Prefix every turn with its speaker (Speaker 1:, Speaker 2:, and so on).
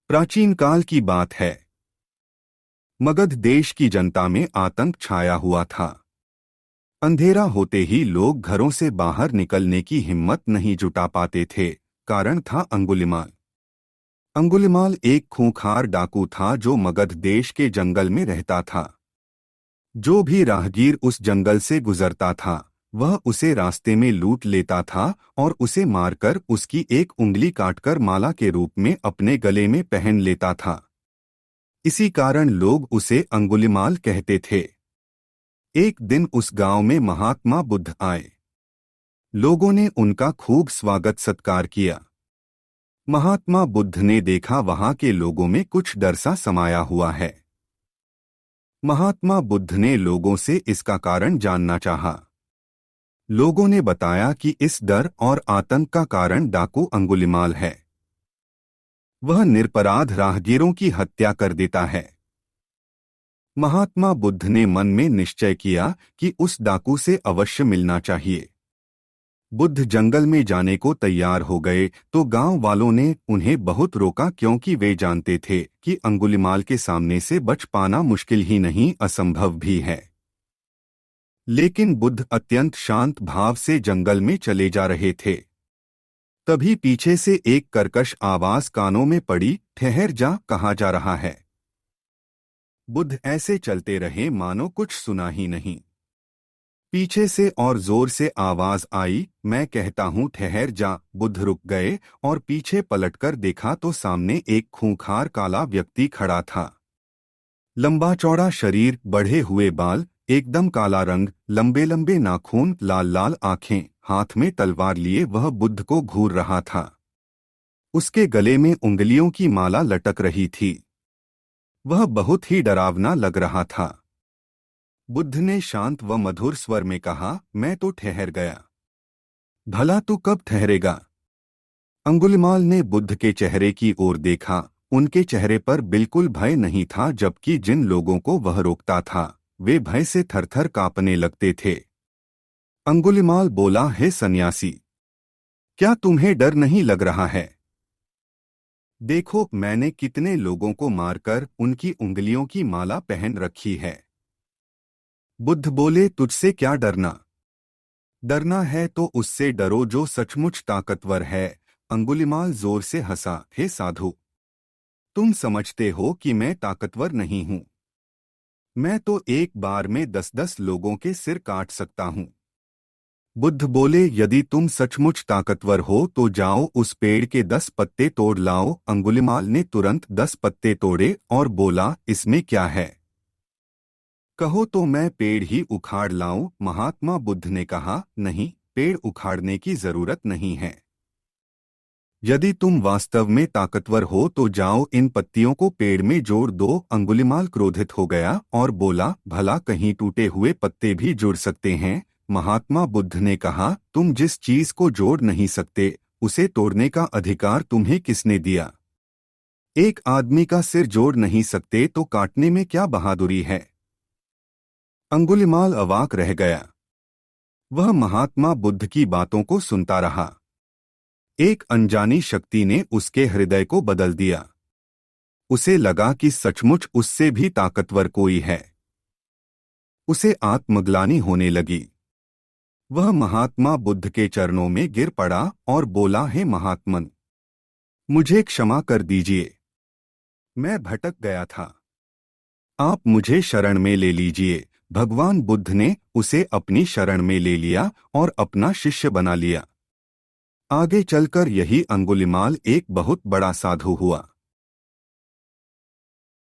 Speaker 1: प्राचीन काल की बात है। मगध देश की जनता में आतंक छाया हुआ था। अंधेरा होते ही लोग घरों से बाहर निकलने की हिम्मत नहीं जुटा पाते थे। कारण था अंगुलिमाल। अंगुलिमाल एक खूंखार डाकू था जो मगध देश के जंगल में रहता था। जो भी राहगीर उस जंगल से गुजरता था वह उसे रास्ते में लूट लेता था और उसे मारकर उसकी एक उंगली काटकर माला के रूप में अपने गले में पहन लेता था। इसी कारण लोग उसे अंगुलिमाल कहते थे। एक दिन उस गांव में महात्मा बुद्ध आए। लोगों ने उनका खूब स्वागत सत्कार किया। महात्मा बुद्ध ने देखा वहां के लोगों में कुछ डर सा समाया हुआ है। महात्मा बुद्ध ने लोगों से इसका कारण जानना चाहा। लोगों ने बताया कि इस डर और आतंक का कारण डाकू अंगुलिमाल है। वह निरपराध राहगीरों की हत्या कर देता है। महात्मा बुद्ध ने मन में निश्चय किया कि उस डाकू से अवश्य मिलना चाहिए। बुद्ध जंगल में जाने को तैयार हो गए तो गांव वालों ने उन्हें बहुत रोका, क्योंकि वे जानते थे कि अंगुलिमाल के सामने से बच पाना मुश्किल ही नहीं असंभव भी है। लेकिन बुद्ध अत्यंत शांत भाव से जंगल में चले जा रहे थे। तभी पीछे से एक कर्कश आवाज कानों में पड़ी, ठहर जा, कहा जा रहा है। बुद्ध ऐसे चलते रहे मानो कुछ सुना ही नहीं। पीछे से और जोर से आवाज आई, मैं कहता हूं ठहर जा। बुद्ध रुक गए और पीछे पलटकर देखा तो सामने एक खूंखार काला व्यक्ति खड़ा था। लंबा चौड़ा शरीर, बढ़े हुए बाल, एकदम काला रंग, लंबे लंबे नाखून, लाल लाल आंखें, हाथ में तलवार लिए वह बुद्ध को घूर रहा था। उसके गले में उंगलियों की माला लटक रही थी। वह बहुत ही डरावना लग रहा था। बुद्ध ने शांत व मधुर स्वर में कहा, मैं तो ठहर गया। भला तू कब ठहरेगा? अंगुलिमाल ने बुद्ध के चेहरे की ओर देखा। उनके चेहरे पर बिल्कुल भय नहीं था, जबकि जिन लोगों को वह रोकता था वे भय से थरथर कांपने लगते थे। अंगुलिमाल बोला, हे सन्यासी, क्या तुम्हें डर नहीं लग रहा है? देखो, मैंने कितने लोगों को मारकर उनकी उंगलियों की माला पहन रखी है। बुद्ध बोले, तुझसे क्या डरना? डरना है तो उससे डरो जो सचमुच ताकतवर है। अंगुलिमाल जोर से हंसा, हे साधु, तुम समझते हो कि मैं ताकतवर नहीं हूं। मैं तो एक बार में 10-10 लोगों के सिर काट सकता हूं। बुद्ध बोले, यदि तुम सचमुच ताकतवर हो तो जाओ उस पेड़ के 10 पत्ते तोड़ लाओ। अंगुलिमाल ने तुरंत 10 पत्ते तोड़े और बोला, इसमें क्या है? कहो तो मैं पेड़ ही उखाड़ लाऊं। महात्मा बुद्ध ने कहा, नहीं, पेड़ उखाड़ने की जरूरत नहीं है। यदि तुम वास्तव में ताकतवर हो तो जाओ इन पत्तियों को पेड़ में जोड़ दो। अंगुलिमाल क्रोधित हो गया और बोला, भला कहीं टूटे हुए पत्ते भी जुड़ सकते हैं? महात्मा बुद्ध ने कहा, तुम जिस चीज को जोड़ नहीं सकते उसे तोड़ने का अधिकार तुम्हें किसने दिया? एक आदमी का सिर जोड़ नहीं सकते तो काटने में क्या बहादुरी है? अंगुलिमाल अवाक रह गया। वह महात्मा बुद्ध की बातों को सुनता रहा। एक अनजानी शक्ति ने उसके हृदय को बदल दिया। उसे लगा कि सचमुच उससे भी ताकतवर कोई है। उसे आत्मग्लानि होने लगी। वह महात्मा बुद्ध के चरणों में गिर पड़ा और बोला, हे महात्मन, मुझे क्षमा कर दीजिए। मैं भटक गया था। आप मुझे शरण में ले लीजिए। भगवान बुद्ध ने उसे अपनी शरण में ले लिया और अपना शिष्य बना लिया। आगे चलकर यही अंगुलिमाल एक बहुत बड़ा साधु हुआ।